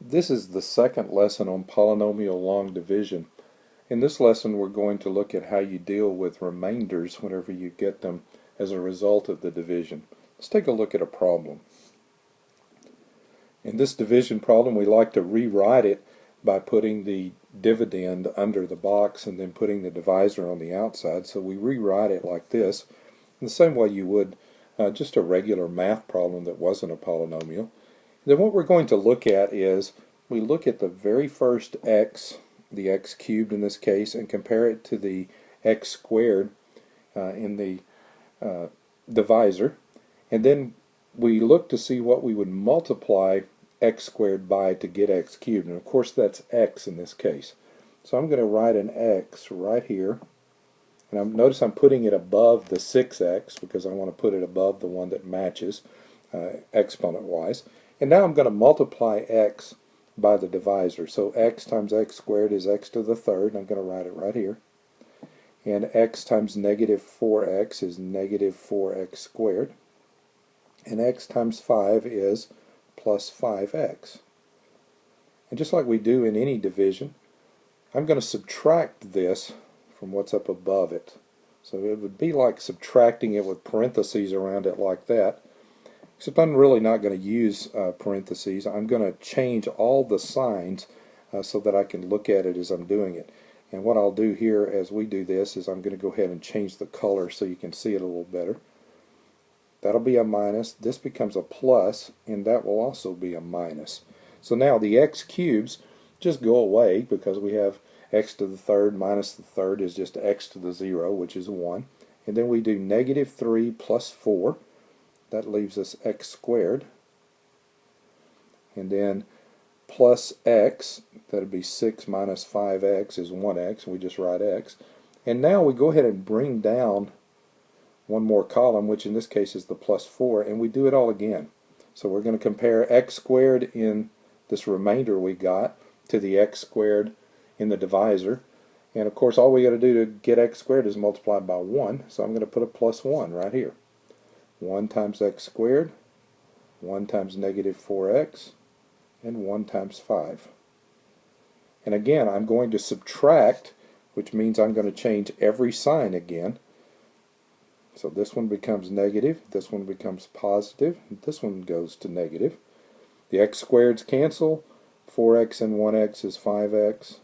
This is the second lesson on polynomial long division. In this lesson we're going to look at how you deal with remainders whenever you get them as a result of the division. Let's take a look at a problem. In this division problem we like to rewrite it by putting the dividend under the box and then putting the divisor on the outside. So we rewrite it like this, in the same way you would just a regular math problem that wasn't a polynomial. Then what we're going to look at is we look at the very first x, the x cubed in this case, and compare it to the x squared in the divisor. And then we look to see what we would multiply x squared by to get x cubed. And of course that's x in this case. So I'm going to write an x right here. And notice I'm putting it above the 6x because I want to put it above the one that matches exponent-wise. And now I'm going to multiply x by the divisor. So x times x squared is x to the third. I'm going to write it right here. And x times negative 4x is negative 4x squared. And x times 5 is plus 5x. And just like we do in any division, I'm going to subtract this from what's up above it. So it would be like subtracting it with parentheses around it like that. Except I'm really not going to use parentheses. I'm going to change all the signs so that I can look at it as I'm doing it. And what I'll do here as we do this is I'm going to go ahead and change the color so you can see it a little better. That'll be a minus. This becomes a plus, and that will also be a minus. So now the x cubes just go away because we have x to the third minus the third is just x to the 0, which is 1. And then we do negative 3 plus 4. That leaves us x squared. And then plus x, that would be 6 minus 5x is 1x. We just write x. And now we go ahead and bring down one more column, which in this case is the plus 4, and we do it all again. So we're going to compare x squared in this remainder we got to the x squared in the divisor. And of course all we got to do to get x squared is multiply by 1. So I'm going to put a plus 1 right here. 1 times x squared, 1 times negative 4x, and 1 times 5. And again, I'm going to subtract, which means I'm going to change every sign again. So this one becomes negative, this one becomes positive, and this one goes to negative. The x squareds cancel, 4x and 1x is 5x,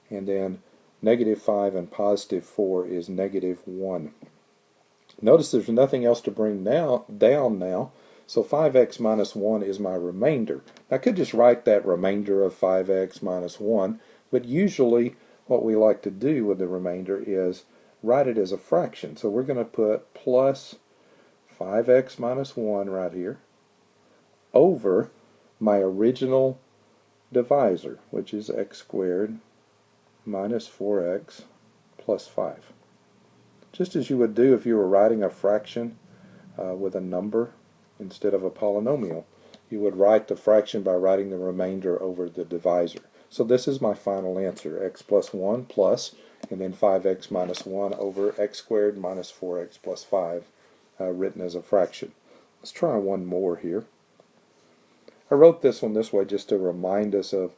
and then negative 5 and positive 4 is negative 1. Notice there's nothing else to bring down now, so 5x minus 1 is my remainder. I could just write that remainder of 5x minus 1, but usually what we like to do with the remainder is write it as a fraction. So we're going to put plus 5x minus 1 right here over my original divisor, which is x squared minus 4x plus 5. Just as you would do if you were writing a fraction with a number instead of a polynomial. You would write the fraction by writing the remainder over the divisor. So this is my final answer, x plus 1 plus, and then 5x minus 1 over x squared minus 4x plus 5 written as a fraction. Let's try one more here. I wrote this one this way just to remind us of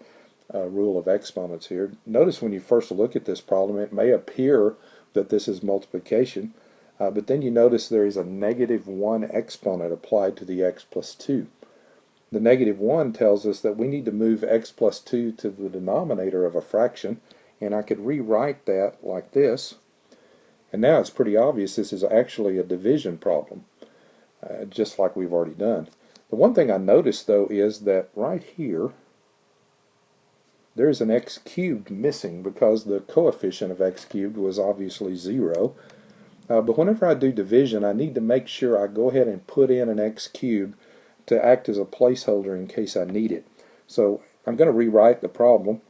rule of exponents here. Notice when you first look at this problem, it may appear that this is multiplication, but then you notice there is a negative 1 exponent applied to the x plus 2. The negative 1 tells us that we need to move x plus 2 to the denominator of a fraction, and I could rewrite that like this. And now it's pretty obvious this is actually a division problem, just like we've already done. The one thing I noticed though is that right here there's an x cubed missing because the coefficient of x cubed was obviously 0. But whenever I do division, I need to make sure I go ahead and put in an x cubed to act as a placeholder in case I need it. So I'm going to rewrite the problem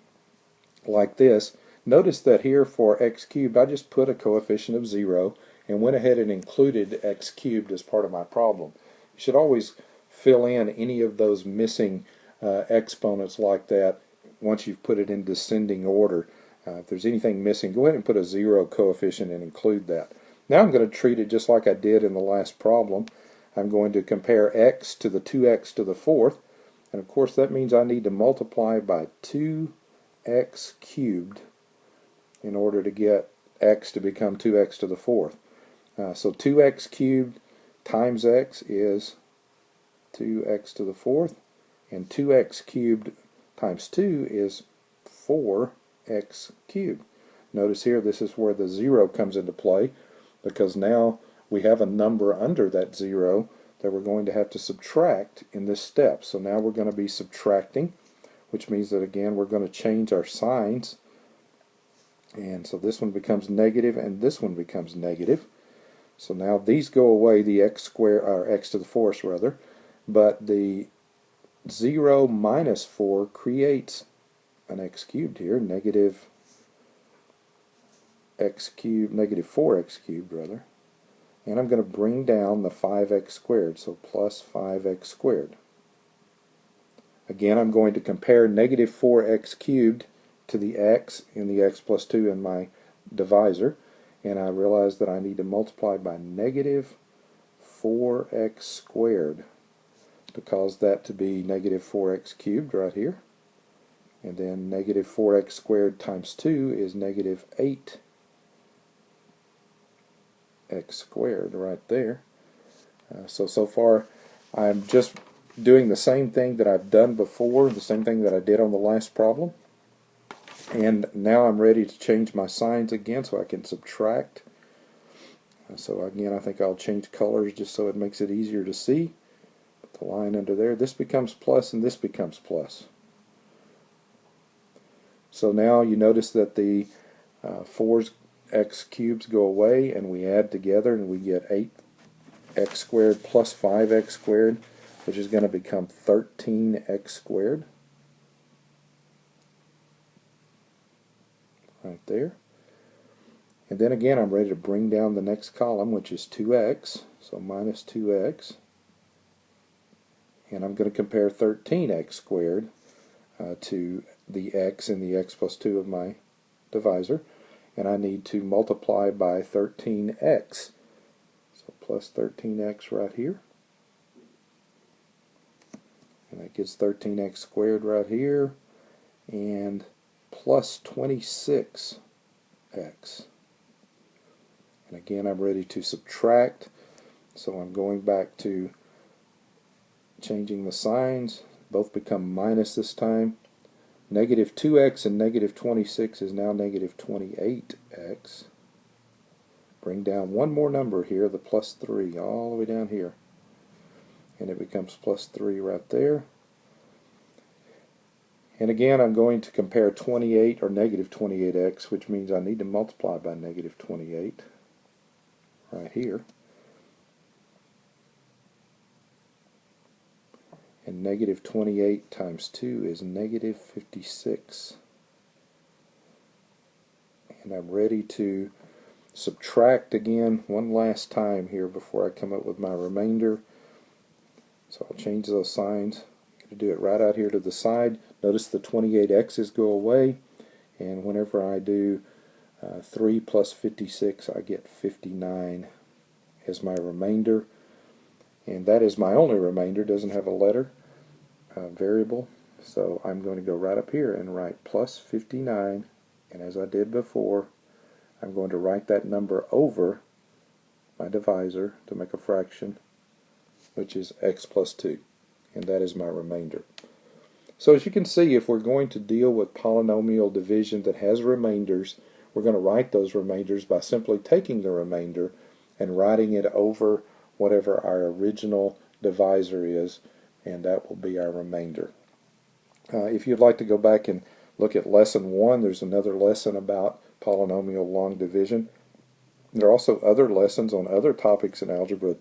like this. Notice that here for x cubed, I just put a coefficient of 0 and went ahead and included x cubed as part of my problem. You should always fill in any of those missing exponents like that once you've put it in descending order. If there's anything missing, go ahead and put a 0 coefficient and include that. Now I'm going to treat it just like I did in the last problem. I'm going to compare x to the 2x to the fourth, And of course that means I need to multiply by 2x cubed in order to get x to become 2x to the fourth. So 2x cubed times x is 2x to the fourth, and 2x cubed times 2 is 4x cubed. Notice here this is where the 0 comes into play, because now we have a number under that 0 that we're going to have to subtract in this step. So now we're going to be subtracting, which means that again we're going to change our signs, and so this one becomes negative and this one becomes negative. So now these go away, the x squared, or x to the fourth rather, but the 0 minus 4 creates an x cubed here, negative x cubed, negative 4x cubed rather. And I'm going to bring down the 5x squared, so plus 5x squared. Again, I'm going to compare negative 4x cubed to the x in the x plus 2 in my divisor, and I realize that I need to multiply by negative 4x squared to cause that to be negative 4x cubed right here. And then negative 4x squared times 2 is negative 8x squared right there. So far I'm just doing the same thing that I've done before, the same thing that I did on the last problem. And now I'm ready to change my signs again so I can subtract. So again, I think I'll change colors just so it makes it easier to see. Put the line under there. This becomes plus and this becomes plus. So now you notice that the 4x cubes go away and we add together and we get 8x squared plus 5x squared, which is going to become 13x squared. Right there. And then again I'm ready to bring down the next column, which is 2x, so minus 2x, and I'm going to compare 13x squared to the x in the x plus 2 of my divisor, and I need to multiply by 13x, so plus 13x right here, and that gives 13x squared right here, and plus 26x. And again I'm ready to subtract, so I'm going back to changing the signs. Both become minus this time. Negative 2x and negative 26 is now negative 28x. Bring down one more number here, the plus 3, all the way down here, and it becomes plus 3 right there. And again I'm going to compare 28 or negative 28x, which means I need to multiply by negative 28 right here. And negative 28 times 2 is negative 56. And I'm ready to subtract again one last time here before I come up with my remainder. So I'll change those signs. I'm going to do it right out here to the side. Notice the 28x's go away, and whenever I do 3 plus 56, I get 59 as my remainder. And that is my only remainder, doesn't have a letter variable. So I'm going to go right up here and write plus 59, and as I did before, I'm going to write that number over my divisor to make a fraction, which is x plus 2, and that is my remainder. So as you can see, if we're going to deal with polynomial division that has remainders, we're going to write those remainders by simply taking the remainder and writing it over whatever our original divisor is, and that will be our remainder. If you'd like to go back and look at lesson 1, there's another lesson about polynomial long division. There are also other lessons on other topics in algebra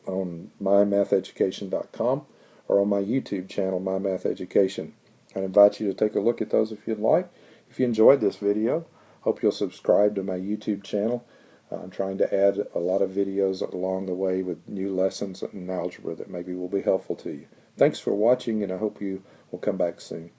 on mymatheducation.com or on my YouTube channel, Mymatheducation. I invite you to take a look at those if you'd like. If you enjoyed this video, hope you'll subscribe to my YouTube channel. I'm trying to add a lot of videos along the way with new lessons in algebra that maybe will be helpful to you. Thanks for watching, and I hope you will come back soon.